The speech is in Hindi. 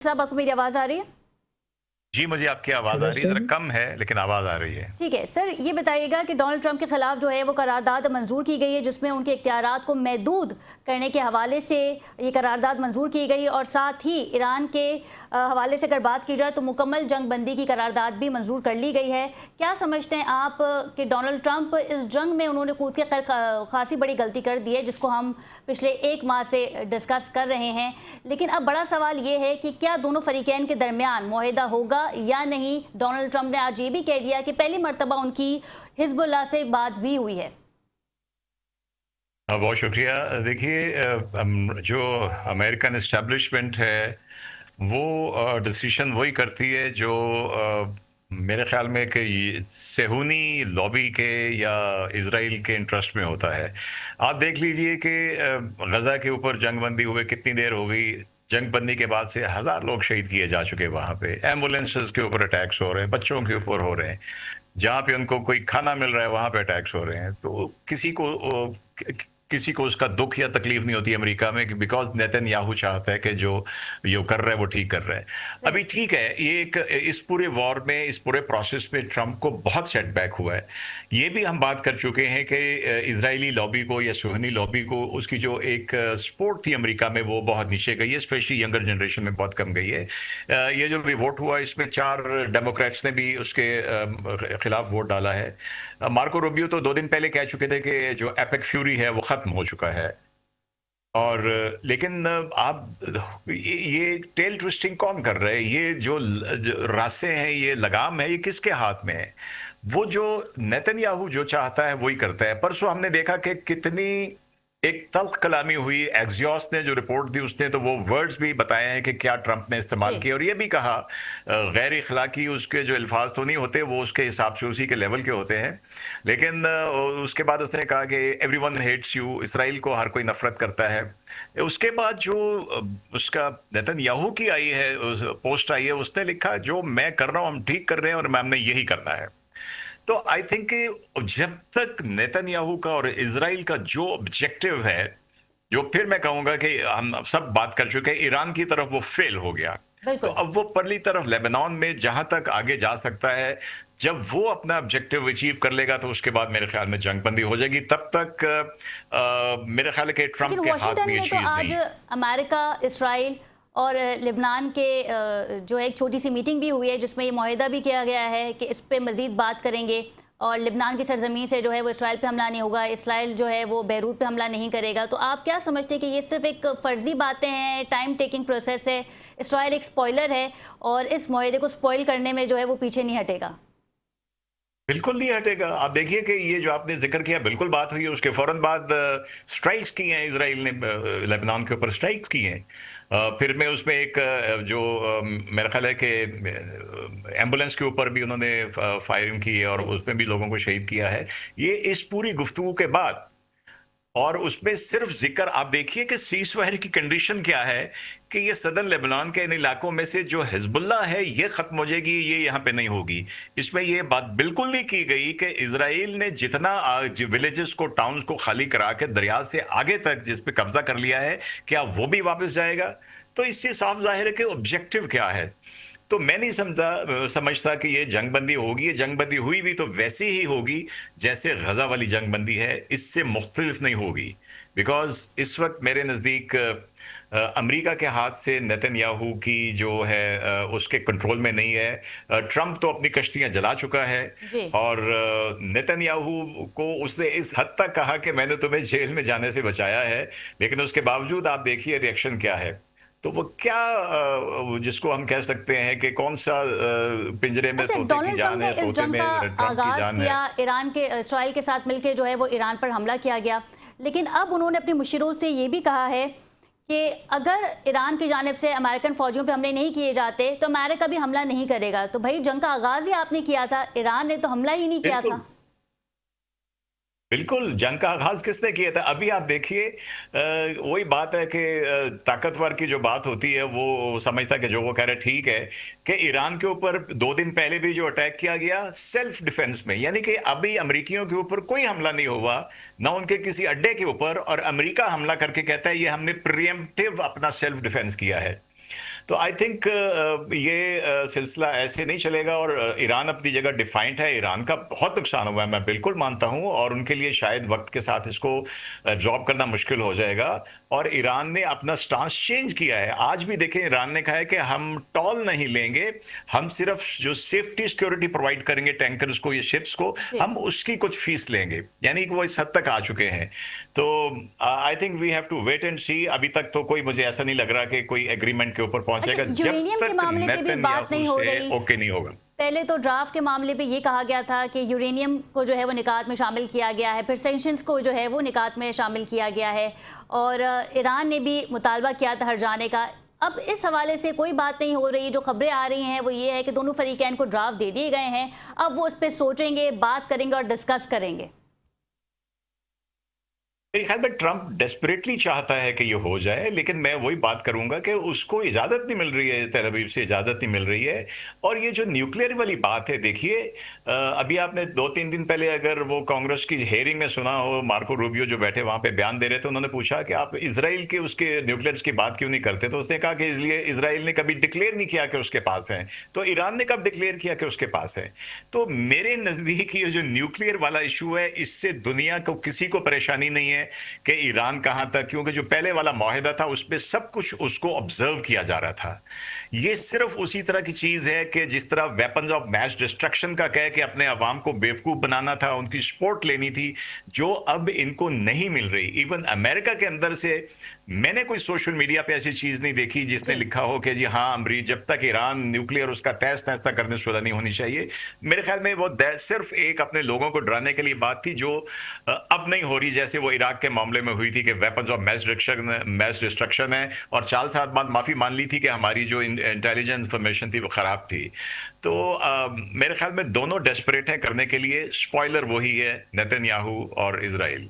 साहब, आपको मेरी आवाज आ रही है? जी, मुझे आपकी आवाज़ आ रही है, ज़रा कम है लेकिन आवाज़ आ रही है। ठीक है सर, ये बताइएगा कि डोनाल्ड ट्रंप के खिलाफ जो है वो करारदाद मंजूर की गई है, जिसमें उनके इख्तियारात को महदूद करने के हवाले से ये करारदाद मंजूर की गई, और साथ ही ईरान के हवाले से अगर बात की जाए तो मुकम्मल जंग बंदी की करारदाद भी मंजूर कर ली गई है। क्या समझते हैं आप कि डोनाल्ड ट्रंप इस जंग में उन्होंने कूद के खासी बड़ी गलती कर दी है, जिसको हम पिछले एक माह से डिस्कस कर रहे हैं, लेकिन अब बड़ा सवाल ये है कि क्या दोनों फरीकैन के दरमियान मुआहिदा होगा या नहीं? डोनाल्ड ट्रंप ने आज ये भी कह दिया कि पहली मर्तबा उनकी हिजबुल्लाह से बात भी हुई है। बहुत शुक्रिया। देखिए, जो अमेरिकन इस्टेब्लिशमेंट है वो डिसीशन वही करती है जो मेरे ख्याल में कि सेहूनी लॉबी के या इजराइल के इंटरेस्ट में होता है। आप देख लीजिए कि गज़ा के ऊपर जंग बंदी हुए कितनी देर हो गई। जंग बंदी के बाद से 1000 लोग शहीद किए जा चुके हैं। वहाँ पे एम्बुलेंसेस के ऊपर अटैक्स हो रहे हैं, बच्चों के ऊपर हो रहे हैं, जहाँ पे उनको कोई खाना मिल रहा है वहाँ पे अटैक्स हो रहे हैं। तो किसी को उसका दुख या तकलीफ नहीं होती अमेरिका में, बिकॉज नेतन्याहू चाहता है कि जो कर रहा है वो ठीक कर रहा है। अभी ठीक है, ये एक इस पूरे वॉर में, इस पूरे प्रोसेस में ट्रंप को बहुत सेटबैक हुआ है। ये भी हम बात कर चुके हैं कि इजरायली लॉबी को या सुहनी लॉबी को उसकी जो एक सपोर्ट थी अमेरिका में वो बहुत नीचे गई है, स्पेशली यंगर जनरेशन में बहुत कम गई है। ये जो भी वोट हुआ इसमें 4 डेमोक्रेट्स ने भी उसके खिलाफ वोट डाला है। मार्को रूबियो तो 2 दिन पहले कह चुके थे कि जो एपिक फ्यूरी है वो खत्म हो चुका है। और लेकिन आप ये टेल ट्विस्टिंग कौन कर रहे हैं? ये जो रास्ते हैं, ये लगाम है, ये किसके हाथ में है? वो जो नेतन्याहू जो चाहता है वही करता है। परसों हमने देखा कि कितनी एक तल्ख कलामी हुई। एक्सियोस ने जो रिपोर्ट दी उसने तो वो वर्ड्स भी बताए हैं कि क्या ट्रंप ने इस्तेमाल किए, और ये भी कहा गैर इखलाकी उसके जो अल्फाज तो नहीं होते, वो उसके हिसाब से उसी के लेवल के होते हैं। लेकिन उसके बाद उसने कहा कि एवरीवन हेट्स यू, इसराइल को हर कोई नफरत करता है। उसके बाद जो उसका नेतन्याहू की आई है, पोस्ट आई है, उसने लिखा जो मैं कर रहा हूं हम ठीक कर रहे हैं और हमने यही करना है। तो आई थिंक जब तक नेतन्याहू का और इजराइल का जो ऑब्जेक्टिव है, जो फिर मैं कहूंगा कि हम सब बात कर चुके हैं, ईरान की तरफ वो फेल हो गया। तो बिल्कुल। अब वो परली तरफ लेबनान में जहां तक आगे जा सकता है, जब वो अपना ऑब्जेक्टिव अचीव कर लेगा तो उसके बाद मेरे ख्याल में जंगबंदी हो जाएगी। तब तक मेरे ख्याल है कि लेकिन ट्रंप के हाथ वॉशिंगटन में ये में तो चीज आज नहीं। अमेरिका, इसराइल और लेबनान के जो एक छोटी सी मीटिंग भी हुई है, जिसमें ये मुआहिदा भी किया गया है कि इस पे मजीद बात करेंगे, और लेबनान की सरजमीन से जो है वो इसराइल पे हमला नहीं होगा, इसराइल जो है वो बैरूत पे हमला नहीं करेगा। तो आप क्या समझते हैं कि ये सिर्फ एक फर्जी बातें हैं, टाइम टेकिंग प्रोसेस है, इसराइल एक स्पॉइलर है और इस मुआहिदे को स्पॉइल करने में जो है वो पीछे नहीं हटेगा? बिल्कुल नहीं हटेगा। आप देखिए कि ये जो आपने जिक्र किया बिल्कुल बात हुई है, उसके फौरन बाद स्ट्राइक्स की हैं इसराइल ने, लेबनान के ऊपर स्ट्राइक्स की हैं। फिर में उसमें एक जो मेरा ख्याल है कि एम्बुलेंस के ऊपर भी उन्होंने फायरिंग की है और उसमें भी लोगों को शहीद किया है। ये इस पूरी गुफ्तगू के बाद, और उसमें सिर्फ जिक्र आप देखिए कि सीज फायर की कंडीशन क्या है कि ये सदर्न लेबनान के इन इलाकों में से जो हिजबुल्लाह है ये खत्म हो जाएगी, ये यहाँ पे नहीं होगी। इसमें ये बात बिल्कुल नहीं की गई कि इजराइल ने जितना विलेजेस को, टाउन्स को खाली करा के दरिया से आगे तक जिस पे कब्जा कर लिया है, क्या वो भी वापस जाएगा? तो इससे साफ जाहिर है कि ऑब्जेक्टिव क्या है। तो मैं नहीं समझता कि ये जंगबंदी होगी। ये जंगबंदी हुई भी तो वैसी ही होगी जैसे गजा वाली जंगबंदी है, इससे मुख्तलिफ नहीं होगी। बिकॉज इस वक्त मेरे नज़दीक अमेरिका के हाथ से नेतन्याहू की जो है उसके कंट्रोल में नहीं है। ट्रंप तो अपनी कश्तियां जला चुका है, जी। और नेतन्याहू को उसने इस हद तक कहा कि मैंने तुम्हें जेल में जाने से बचाया है, लेकिन उसके बावजूद आप देखिए रिएक्शन क्या है। तो वो क्या जिसको हम कह सकते हैं कि कौन सा पिंजरे में अच्छा, तोते की डोनाल्ड ट्रंप जान ने है, इस तोते जंग में का ट्रंप की आगाज जान है। किया, ईरान के इसराइल के साथ मिलकर जो है वो ईरान पर हमला किया गया, लेकिन अब उन्होंने अपने मुशीरों से ये भी कहा है कि अगर ईरान की जानिब से अमेरिकन फौजियों पे हमले नहीं किए जाते तो अमेरिका भी हमला नहीं करेगा। तो भाई, जंग का आगाज ही आपने किया था, ईरान ने तो हमला ही नहीं किया बिल्कुल था। बिल्कुल, जंग का आगाज किसने किया था? अभी आप देखिए, वही बात है कि ताकतवर की जो बात होती है वो समझता है कि जो वो कह रहे ठीक है, कि ईरान के ऊपर 2 दिन पहले भी जो अटैक किया गया सेल्फ डिफेंस में, यानी कि अभी अमेरिकियों के ऊपर कोई हमला नहीं हुआ, ना उनके किसी अड्डे के ऊपर, और अमेरिका हमला करके कहता है ये हमने प्रिएम्प्टिव अपना सेल्फ डिफेंस किया है। तो आई थिंक ये सिलसिला ऐसे नहीं चलेगा और ईरान अपनी जगह डिफाइंड है। ईरान का बहुत नुकसान हुआ है, मैं बिल्कुल मानता हूं, और उनके लिए शायद वक्त के साथ इसको ड्रॉप करना मुश्किल हो जाएगा। और ईरान ने अपना स्टांस चेंज किया है। आज भी देखें, ईरान ने कहा है कि हम टॉल नहीं लेंगे, हम सिर्फ जो सेफ्टी सिक्योरिटी प्रोवाइड करेंगे टैंकर्स को, ये शिप्स को, जी। हम उसकी कुछ फीस लेंगे। यानी कि वो इस हद तक आ चुके हैं। तो I think we have to wait and see. अभी तक तो कोई, मुझे ऐसा नहीं लग रहा कि कोई एग्रीमेंट के ऊपर अच्छा, पहुंचेगा जब यूरेनियम के तक मामले पे भी बात नहीं नेतन्याहू हो से रही। ओके नहीं होगा। पहले तो ड्राफ्ट के मामले पे ये कहा गया था कि यूरेनियम को जो है वो निकात में शामिल किया गया है, फिर सैंक्शंस को जो है वो निकात में शामिल किया गया है, और ईरान ने भी मुतालबा किया था हट जाने का। अब इस हवाले से कोई बात नहीं हो रही। जो खबरें आ रही हैं वो ये है कि दोनों फरीकैन को ड्राफ्ट दे दिए गए हैं, अब वो उस पर सोचेंगे, बात करेंगे और डिस्कस करेंगे। मेरे ख्याल में ट्रंप डेस्परेटली चाहता है कि ये हो जाए, लेकिन मैं वही बात करूंगा कि उसको इजाज़त नहीं मिल रही है, तेल अवीव से इजाज़त नहीं मिल रही है। और ये जो न्यूक्लियर वाली बात है, देखिए अभी आपने 2-3 दिन पहले अगर वो कांग्रेस की हेयरिंग में सुना हो, मार्को रूबियो जो बैठे वहां पे बयान दे रहे थे, उन्होंने पूछा कि आप इसराइल के उसके न्यूक्लियर्स की बात क्यों नहीं करते, तो उसने कहा कि इसलिए इसराइल ने कभी डिक्लेयर नहीं किया कि उसके पास है, तो ईरान ने कब डिक्लेयर किया कि उसके पास है। तो मेरे नज़दीक ये जो न्यूक्लियर वाला इशू है, इससे दुनिया को किसी को परेशानी नहीं है कि ईरान कहां तक, क्योंकि जो पहले वाला मुआहदा था उसमें सब कुछ उसको ऑब्जर्व किया जा रहा था। ये सिर्फ उसी तरह की चीज है कि जिस तरह वेपन्स ऑफ मैस डिस्ट्रक्शन का कह के अपने अवाम को बेवकूफ बनाना था, उनकी सपोर्ट लेनी थी, जो अब इनको नहीं मिल रही। इवन अमेरिका के अंदर से मैंने कोई सोशल मीडिया पे ऐसी चीज नहीं देखी जिसने लिखा हो कि जी हाँ अमरीका, जब तक ईरान न्यूक्लियर उसका तहस नहस करने शुरू नहीं होनी चाहिए। मेरे ख्याल में वो सिर्फ एक अपने लोगों को डराने के लिए बात थी, जो अब नहीं हो रही, जैसे वो इराक के मामले में हुई थी कि वेपन्स ऑफ मैस डिस्ट्रक्शन है, और 4 साल बाद माफी मान ली थी कि हमारी जो इंटेलिजेंस इंफॉर्मेशन थी वो खराब थी। तो मेरे ख्याल में दोनों डेस्परेट हैं करने के लिए। स्पॉइलर वही है, नेतन्याहू और इजराइल।